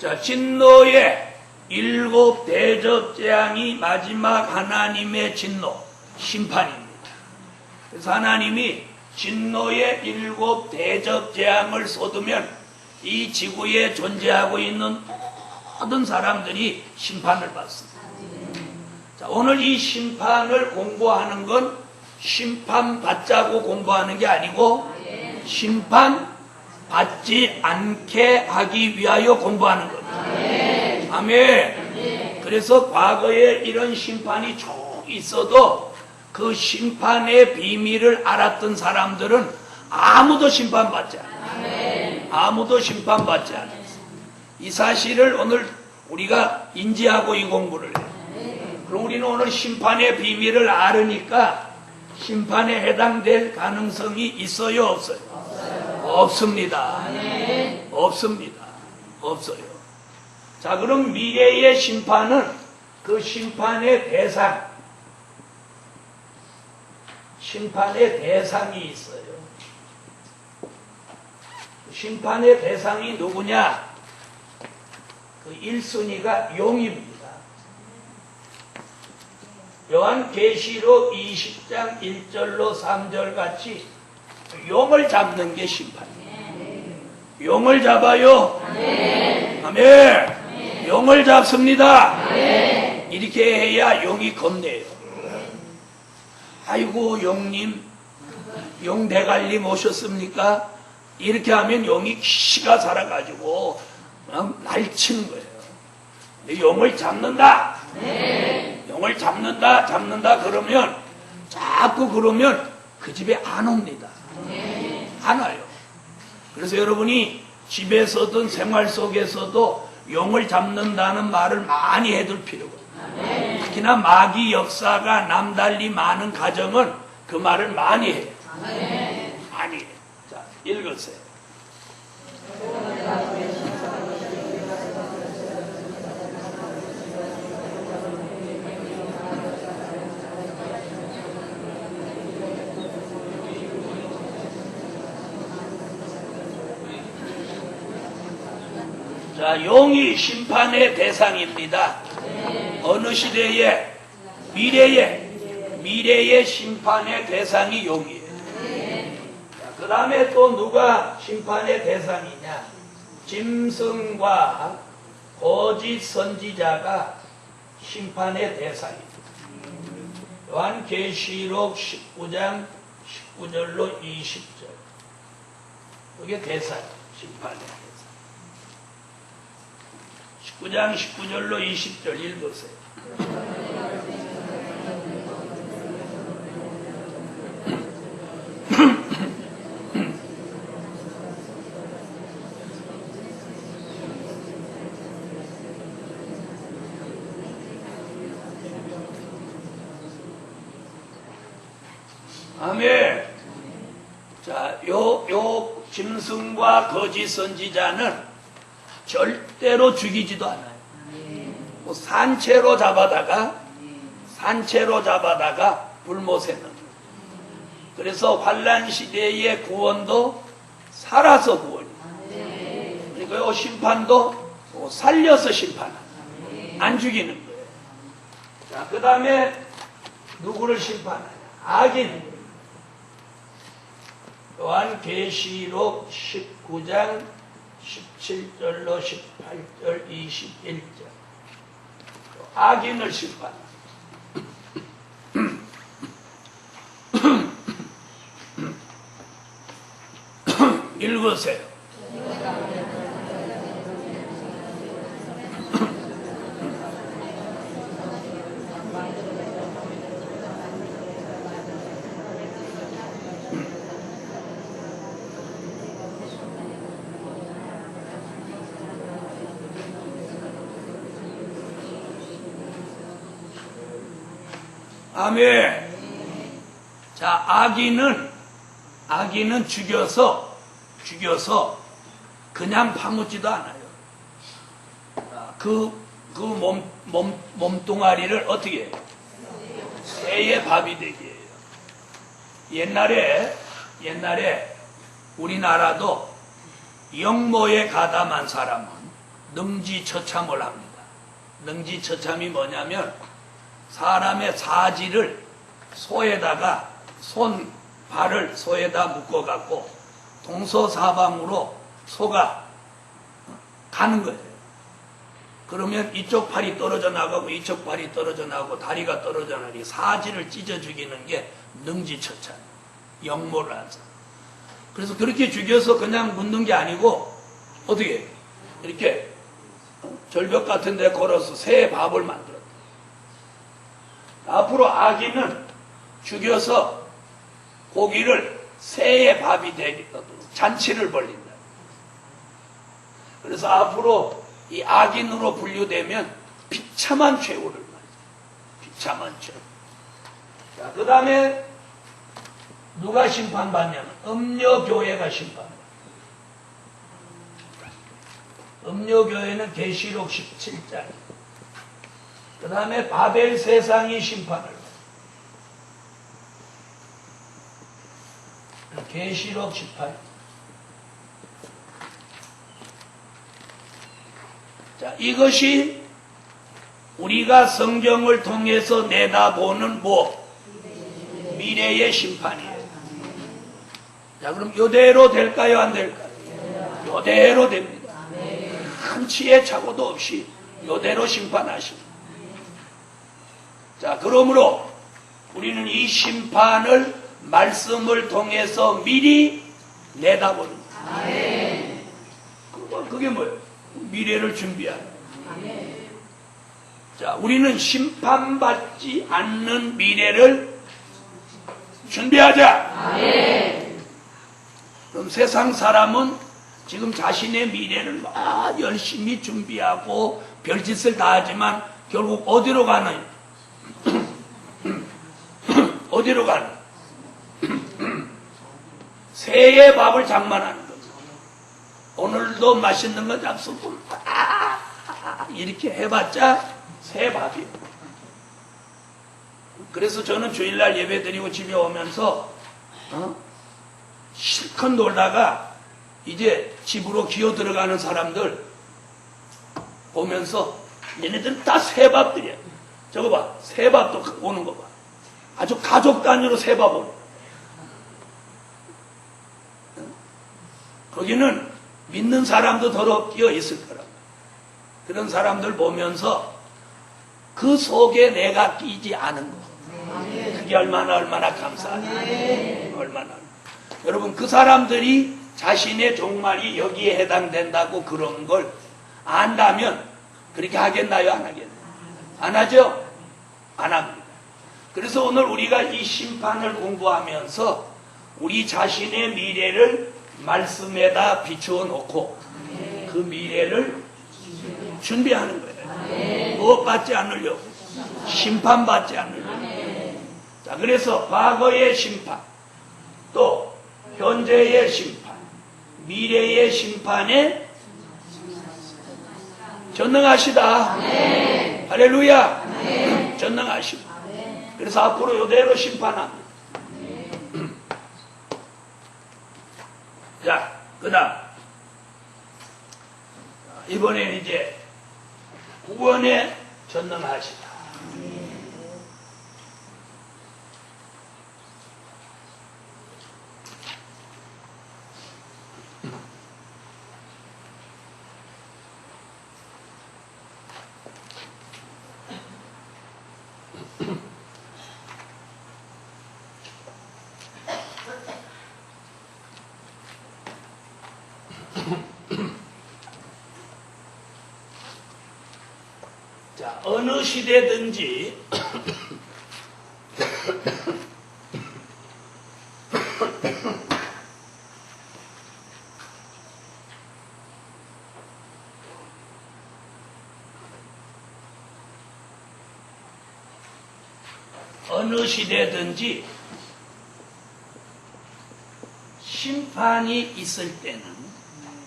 자, 진노의 일곱 대접 재앙이 마지막 하나님의 진노, 심판입니다. 그래서 하나님이 진노의 일곱 대접 재앙을 쏟으면 이 지구에 존재하고 있는 모든 사람들이 심판을 받습니다. 자, 오늘 이 심판을 공부하는 건 심판 받자고 공부하는 게 아니고 심판 받지 않게 하기 위하여 공부하는 겁니다. 아멘. 그래서 과거에 이런 심판이 쭉 있어도 그 심판의 비밀을 알았던 사람들은 아무도 심판받지 않아요. 아무도 심판받지 않아요. 이 사실을 오늘 우리가 인지하고 이 공부를 해요. 그럼 우리는 오늘 심판의 비밀을 알으니까 심판에 해당될 가능성이 있어요, 없어요? 없습니다. 없습니다. 없어요. 자, 그럼 미래의 심판은 그 심판의 대상이 있어요. 심판의 대상이 누구냐? 그 1순위가 용입니다. 요한계시록 20장 1절로 3절 같이 용을 잡는 게 심판이에요. 용을 잡아요. 아멘. 용을 잡습니다. 이렇게 해야 용이 겁내요. 아이고 용님, 용 대갈림 오셨습니까? 이렇게 하면 용이 기가 살아가지고 날치는 거예요. 근데 용을 잡는다. 용을 잡는다 그러면 자꾸 그러면 그 집에 안 옵니다. 안 와요. 그래서 여러분이 집에서든 생활 속에서도 용을 잡는다는 말을 많이 해둘 필요가 있어요. 특히나 마귀 역사가 남달리 많은 가정은 그 말을 많이 해요. 많이 해요. 자, 읽으세요. 자, 용이 심판의 대상입니다. 어느 시대에 미래의 심판의 대상이 용이에요. 그 다음에 또 누가 심판의 대상이냐? 짐승과 거짓 선지자가 심판의 대상입니다. 요한계시록 19장 19절로 20절. 이게 대상, 심판의 대상. 19장 19절로 20절 읽으세요. 아멘. 자, 요 짐승과 거짓 선지자는 절대로 죽이지도 않아요. 뭐 산채로 잡아다가 불못에 넣는. 그래서 환란 시대의 구원도 살아서 구원이에요. 그러니까 요 심판도 살려서 심판하는. 안 죽이는 거예요. 자, 그 다음에 누구를 심판하냐? 악인. 요한계시록 19장 17절로 18절 21절. 악인을 심판합니다. 읽으세요. 아멘. 자, 악인은 죽여서 그냥 파묻지도 않아요. 그 몸뚱아리를 어떻게 해요? 새의 밥이 되게 해요. 옛날에 우리나라도 영모에 가담한 사람은 능지처참을 합니다. 능지처참이 뭐냐면 사람의 사지를 소에다가 발을 소에다 묶어갖고 동서사방으로 소가 가는 거예요. 그러면 이쪽 팔이 떨어져 나가고 이쪽 팔이 떨어져 나가고 다리가 떨어져 나가고 사지를 찢어 죽이는 게 능지처참, 역모를 한 사람. 그래서 그렇게 죽여서 그냥 묻는 게 아니고 어떻게 이렇게 절벽 같은 데 걸어서 새 밥을 만들었다. 앞으로 아기는 죽여서 고기를 새의 밥이 되도록 잔치를 벌린다. 그래서 앞으로 이 악인으로 분류되면 비참한 최후를 말이야. 비참한 최후. 자, 그 다음에 누가 심판받냐면 음녀교회가 심판받아요. 음녀교회는 계시록 17장. 그 다음에 바벨 세상이 심판을 받아요. 계시록 18. 자, 이것이 우리가 성경을 통해서 내다보는 미래의 심판이에요. 자, 그럼 이대로 될까요? 안 될까요? 이대로 됩니다. 한 치의 착오도 없이 이대로 심판하십니다. 자, 그러므로 우리는 이 심판을 말씀을 통해서 미리 내다보는 거예요. 그게 뭐예요? 미래를 준비하는 거예요. 자, 우리는 심판받지 않는 미래를 준비하자. 그럼 세상 사람은 지금 자신의 미래를 막 열심히 준비하고 별짓을 다 하지만 결국 어디로 가나요? 어디로 가나? 새의 밥을 장만하는 겁니다. 오늘도 맛있는 거 잡수고 이렇게 해봤자 새 밥이에요. 그래서 저는 주일날 예배 드리고 집에 오면서 실컷 놀다가 이제 집으로 기어 들어가는 사람들 보면서 얘네들은 다 새밥들이야. 저거 봐, 새밥도 오는 거 봐. 아주 가족 단위로 새밥 오는 거. 거기는 믿는 사람도 더러 끼어 있을 거라고. 그런 사람들 보면서 그 속에 내가 끼지 않은 거. 그게 얼마나 감사하냐. 얼마나. 여러분, 그 사람들이 자신의 종말이 여기에 해당된다고 그런 걸 안다면 그렇게 하겠나요? 안 하겠나요? 안 하죠? 안 합니다. 그래서 오늘 우리가 이 심판을 공부하면서 우리 자신의 미래를 말씀에다 비추어 놓고 그 미래를 준비하는 거예요. 무엇 받지 않으려고? 심판받지 않으려고. 자, 그래서 과거의 심판, 또 현재의 심판, 미래의 심판에 전능하시다. 할렐루야. 전능하시다. 그래서 앞으로 이대로 심판합니다. 자, 그 다음 이번에 이제 구원에 전능하시다. 자, 어느 시대든지 어느 시대든지 심판이 있을 때는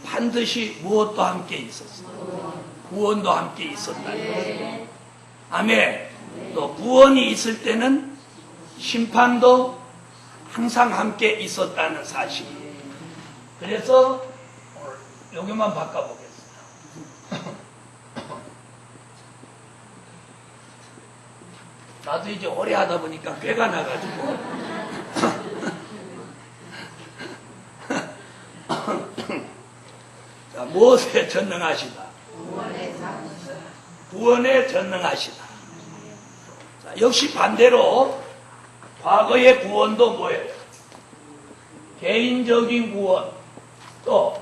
반드시 무엇도 함께 있었어요. 구원도 함께 있었다는 거예요. 아멘. 또 구원이 있을 때는 심판도 항상 함께 있었다는 사실이에요. 그래서 오늘 여기만 바꿔보겠습니다. 나도 이제 오래 하다 보니까 꾀가 나가지고. 자, 무엇에 전능하시다? 구원에 전능하시다. 자, 역시 반대로 과거의 구원도 뭐예요? 개인적인 구원, 또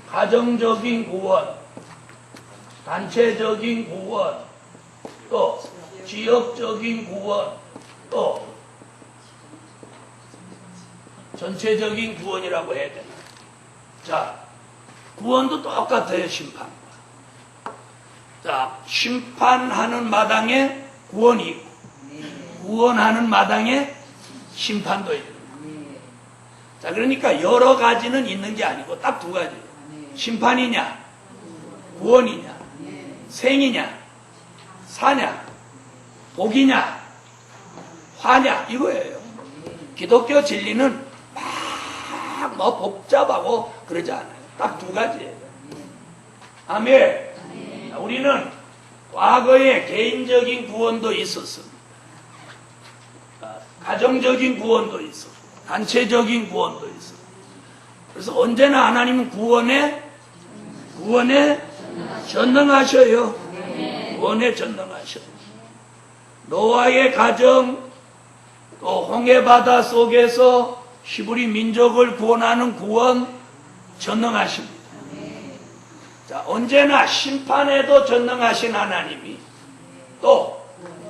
가정적인 구원, 단체적인 구원, 또 지역적인 구원, 또 전체적인 구원이라고 해야 되나? 자, 구원도 똑같아요, 심판과. 자, 심판하는 마당에 구원이 있고, 구원하는 마당에 심판도 있고. 자, 그러니까 여러 가지는 있는 게 아니고 딱 두 가지. 심판이냐, 구원이냐, 생이냐, 사냐, 복이냐, 화냐, 이거예요. 기독교 진리는 막 뭐 복잡하고 그러지 않아요. 딱 두 가지예요. 아멘. 우리는 과거에 개인적인 구원도 있었습니다. 가정적인 구원도 있었고, 단체적인 구원도 있었고. 그래서 언제나 하나님은 구원에 전능하셔요. 구원에 전능하셔요. 노아의 가정, 또 홍해바다 속에서 히브리 민족을 구원하는 구원 전능하십니다. 자, 언제나 심판에도 전능하신 하나님이 또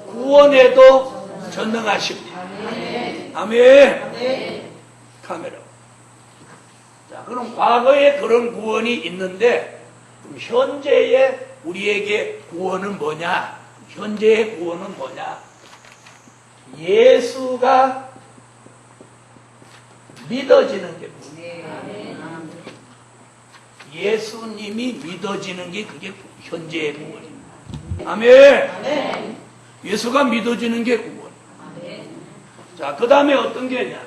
구원에도 전능하십니다. 아멘. 카메라. 자, 그럼 과거에 그런 구원이 있는데 그럼 현재의 우리에게 구원은 뭐냐? 현재의 구원은 뭐냐? 예수가 믿어지는 게 구원이에요. 예수님이 믿어지는 게 그게 현재의 구원입니다. 아멘. 예수가 믿어지는 게 구원. 자, 그 다음에 어떤 게 있냐?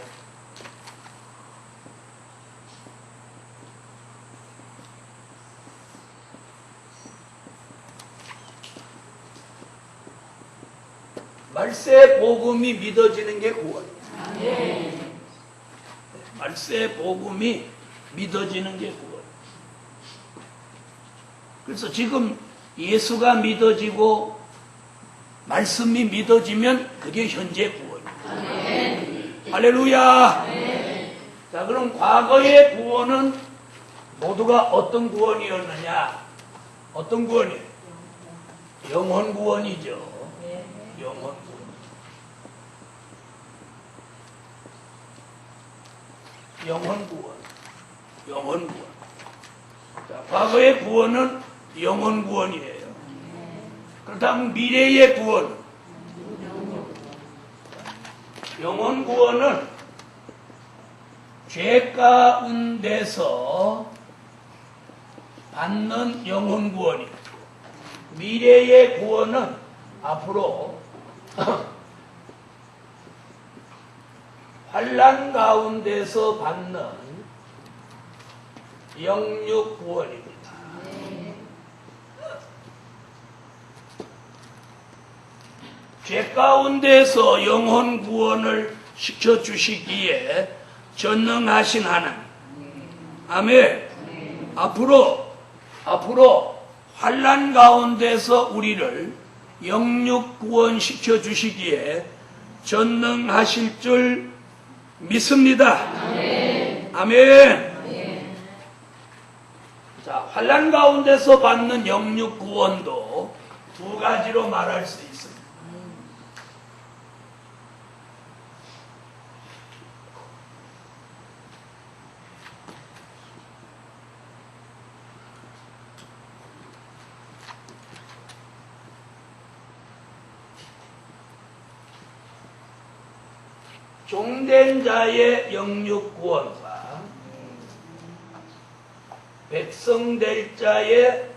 말세 복음이 믿어지는 게 구원이에요. 말세 복음이 믿어지는 게 구원. 그래서 지금 예수가 믿어지고 말씀이 믿어지면 그게 현재 구원입니다. 할렐루야. 자, 그럼 과거의 구원은 모두가 어떤 구원이었느냐? 어떤 구원이에요? 영혼 구원이죠. 영혼 구원. 영혼 구원. 영혼 구원. 자, 과거의 구원은 영혼 구원이에요. 그렇다면 미래의 구원. 영혼 구원은 죄 가운데서 받는 영혼 구원이고, 미래의 구원은 앞으로 환난 가운데서 받는 영육 구원입니다. 죄 가운데서 영혼 구원을 시켜주시기에 전능하신 하나님. 아멘. 앞으로 환난 가운데서 우리를 영육 구원 시켜주시기에 전능하실 줄 믿습니다. 아멘. 자, 환난 가운데서 받는 영육 구원도 두 가지로 말할 수 있습니다. 종된 자의 영육 구원과 백성될 자의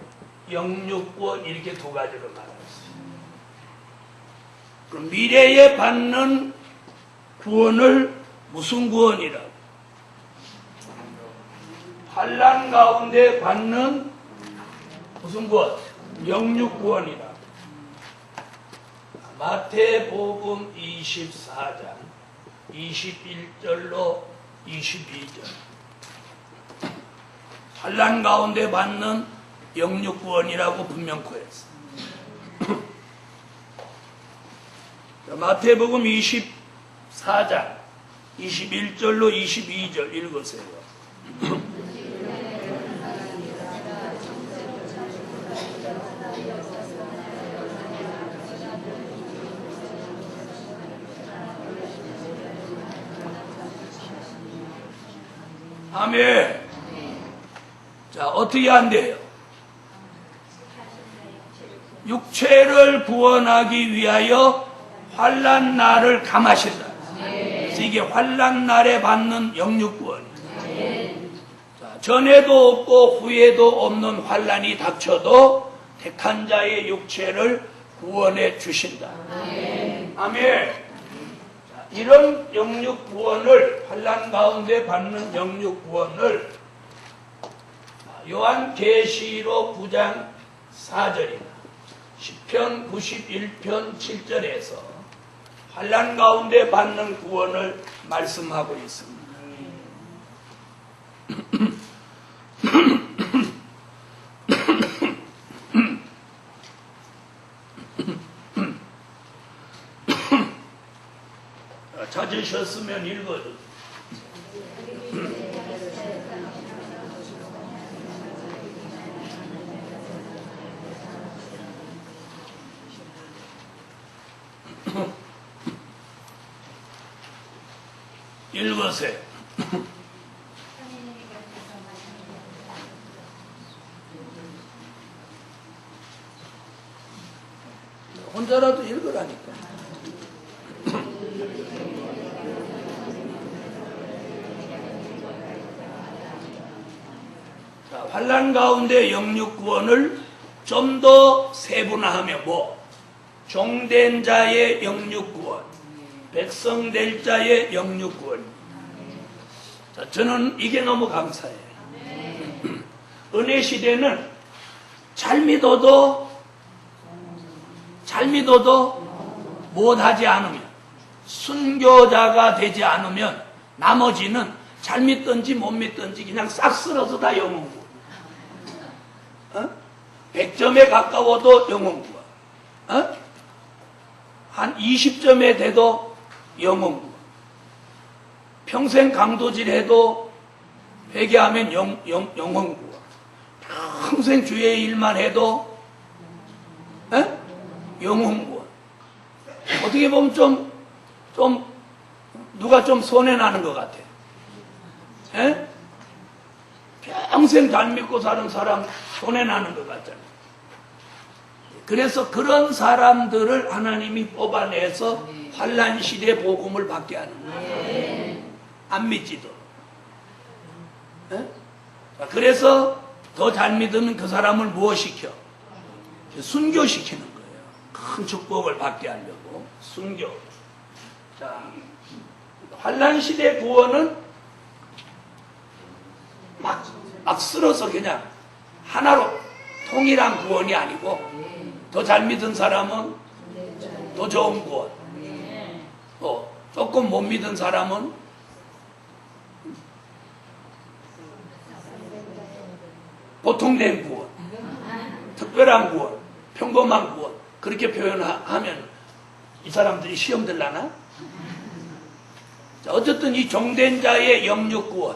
영육 구원, 이렇게 두 가지로 말했어요. 그럼 미래에 받는 구원을 무슨 구원이라고? 환난 가운데 받는 무슨 구원? 영육 구원이라. 마태복음 24장 21절로 22절. 환난 가운데 받는 영육구원이라고 분명코했어. 마태복음 24장 21절로 22절 읽으세요. 아멘. 자, 어떻게 한대요? 육체를 구원하기 위하여 환난 날을 감하신다. 그래서 이게 환난 날에 받는 영육구원이에요. 자, 전에도 없고 후에도 없는 환난이 닥쳐도 택한 자의 육체를 구원해 주신다. 아멘. 자, 이런 영육구원을, 환난 가운데 받는 영육구원을 요한계시록 9장 4절이나 시편 91편 7절에서 환난 가운데 받는 구원을 말씀하고 있습니다. 찾으셨으면 읽어주세요. 읽으세요. 혼자라도 읽으라니까. 자, 환난 가운데 영육구원을 좀 더 세분화하면 종된 자의 영육구원, 백성 될 자의 영육구원. 자, 저는 이게 너무 감사해요. 은혜 시대는 잘 믿어도 못하지 않으면, 순교자가 되지 않으면 나머지는 잘 믿든지 못 믿든지 그냥 싹 쓸어서 다 영혼구원. 100점에 가까워도 영혼구원. 한 20점에 돼도 영혼구원. 평생 강도질 해도 회개하면 영혼구원. 평생 주의 일만 해도 영혼구원. 어떻게 보면 누가 좀 손해나는 것 같아. 평생 잘 믿고 사는 사람 손해나는 것 같잖아. 그래서 그런 사람들을 하나님이 뽑아내서 환난 시대 복음을 받게 하는 거예요. 안 믿지도. 그래서 더 잘 믿으면 그 사람을 무엇시켜? 순교시키는 거예요. 큰 축복을 받게 하려고. 순교. 자, 환난 시대 구원은 막 쓸어서 그냥 하나로 통일한 구원이 아니고, 더 잘 믿은 사람은 더 좋은 구원, 조금 못 믿은 사람은 보통된 구원, 특별한 구원, 평범한 구원, 그렇게 표현하면 이 사람들이 시험 들라나? 자, 어쨌든 이 종된 자의 영육구원,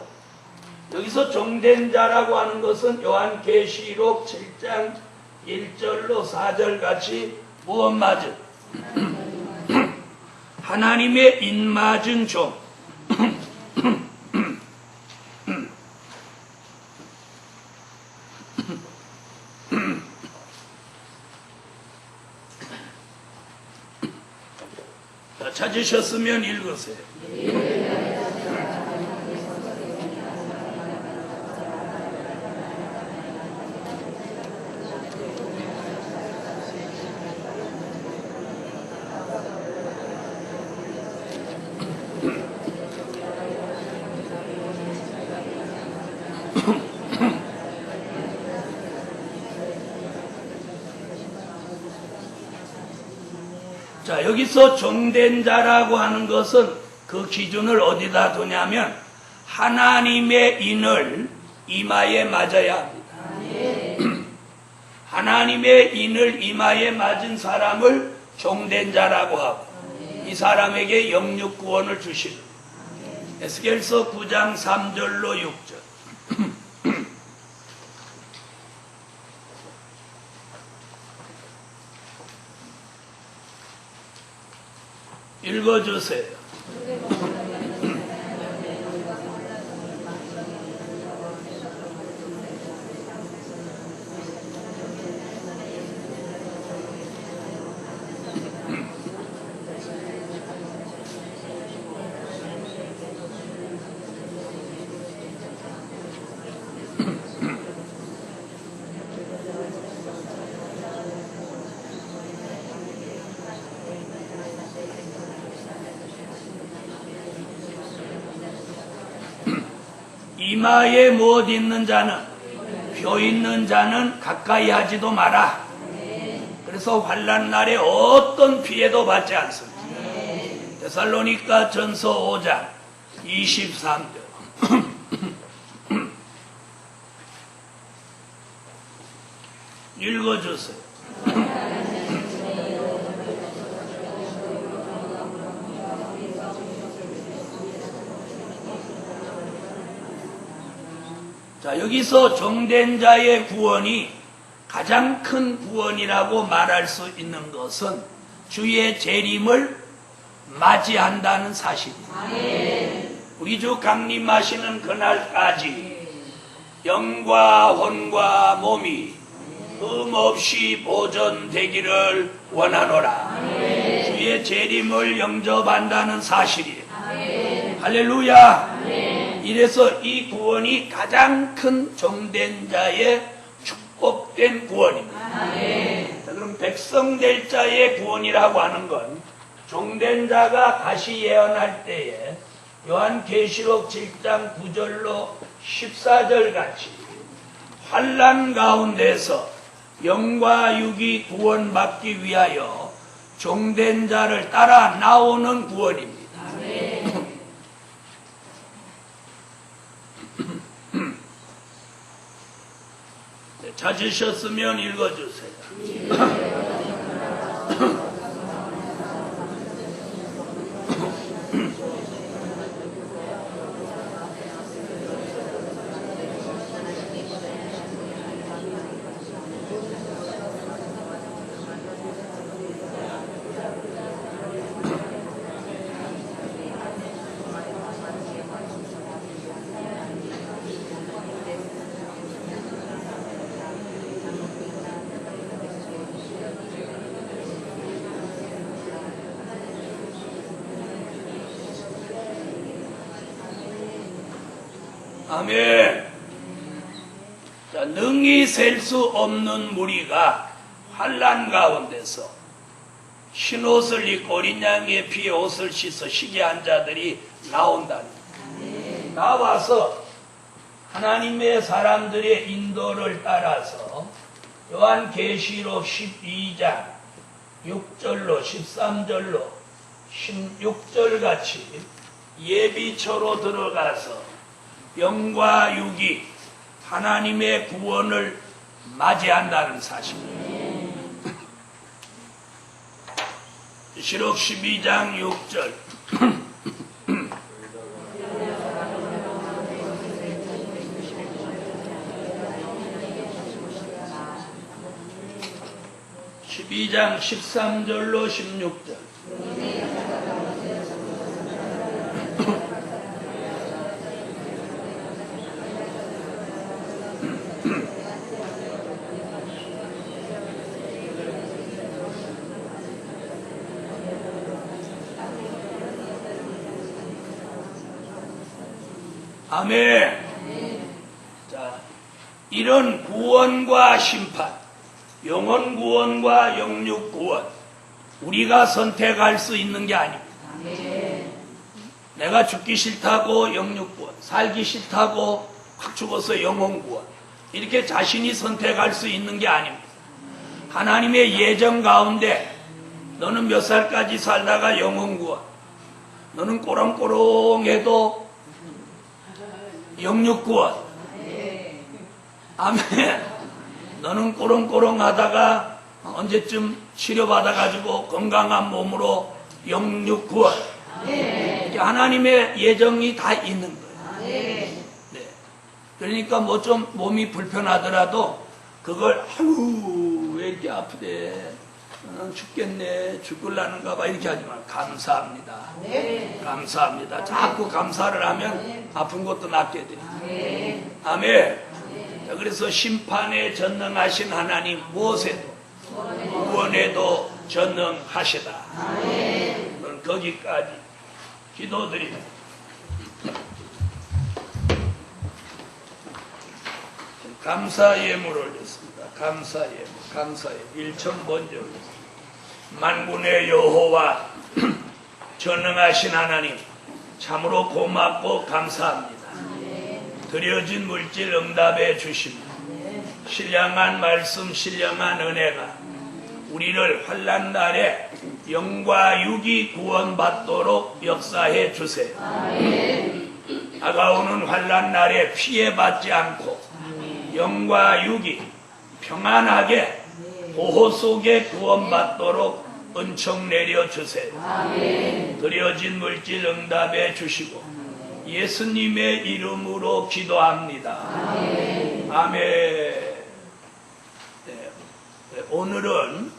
여기서 종된 자라고 하는 것은 요한계시록 7장 1절로 4절 같이 무엇 맞은? 하나님의 인맞은 종. 자, 찾으셨으면 읽으세요. 자, 여기서 종된 자라고 하는 것은 그 기준을 어디다 두냐면 하나님의 인을 이마에 맞아야 합니다. 하나님의 인을 이마에 맞은 사람을 종된 자라고 하고 이 사람에게 영육 구원을 주시는 에스겔서 9장 3절로 6절 읽어주세요. 이마에 못 있는 자는 표 있는 자는 가까이 하지도 마라. 그래서 환난 날에 어떤 피해도 받지 않습니다. 데살로니가 전서 5장 23절 읽어주세요. 자, 여기서 종된 자의 구원이 가장 큰 구원이라고 말할 수 있는 것은 주의 재림을 맞이한다는 사실입니다. 우리 주 강림하시는 그날까지 영과 혼과 몸이 흠없이 보존되기를 원하노라. 주의 재림을 영접한다는 사실이에요. 할렐루야. 이래서 이 구원이 가장 큰 종된 자의 축복된 구원입니다. 자, 그럼 백성 될 자의 구원이라고 하는 건 종된 자가 다시 예언할 때에 요한계시록 7장 9절로 14절 같이 환난 가운데서 영과 육이 구원받기 위하여 종된 자를 따라 나오는 구원입니다. 찾으셨으면 읽어주세요. 아멘. 자, 능히 셀 수 없는 무리가 환난 가운데서 흰 옷을 입고 어린 양의 피에 옷을 씻어 시기한 자들이 나온다니. 나와서 하나님의 사람들의 인도를 따라서 요한계시록 12장 6절로 13절로 16절 같이 예비처로 들어가서 영과 육이 하나님의 구원을 맞이한다는 사실입니다. 시록 12장 6절 12장 13절로 16절 아멘. 자, 이런 구원과 심판, 영혼 구원과 영육 구원, 우리가 선택할 수 있는 게 아닙니다. 내가 죽기 싫다고 영육 구원, 살기 싫다고 확 죽어서 영혼 구원, 이렇게 자신이 선택할 수 있는 게 아닙니다. 하나님의 예정 가운데 너는 몇 살까지 살다가 영혼 구원. 너는 꼬롱꼬롱해도 영육 구원. 아멘. 너는 꼬롱꼬롱하다가 언제쯤 치료받아가지고 건강한 몸으로 영육 구원. 하나님의 예정이 다 있는 거예요. 네. 그러니까 뭐 좀 몸이 불편하더라도 그걸 아유 왜 이렇게 아프대, 죽겠네, 죽을라는가 봐 이렇게 하지 말고 감사합니다. 감사합니다. 자꾸 감사를 하면 아픈 것도 낫게 돼요. 아멘. 자, 그래서 심판에 전능하신 하나님 무엇에도 구원에도 전능하시다. 그럼 거기까지 기도드립니다. 감사 예물 올렸습니다. 감사 예물, 감사 예물 1천 먼저 올렸습니다. 만군의 여호와 전능하신 하나님 참으로 고맙고 감사합니다. 드려진 물질 응답해 주십니다. 신령한 말씀, 신령한 은혜가 우리를 환난 날에 영과 육이 구원받도록 역사해 주세요. 다가오는 환난 날에 피해받지 않고 영과 육이 평안하게 보호 속에 구원받도록 은총 내려주세요. 드려진 물질 응답해 주시고 예수님의 이름으로 기도합니다. 아멘. 네, 오늘은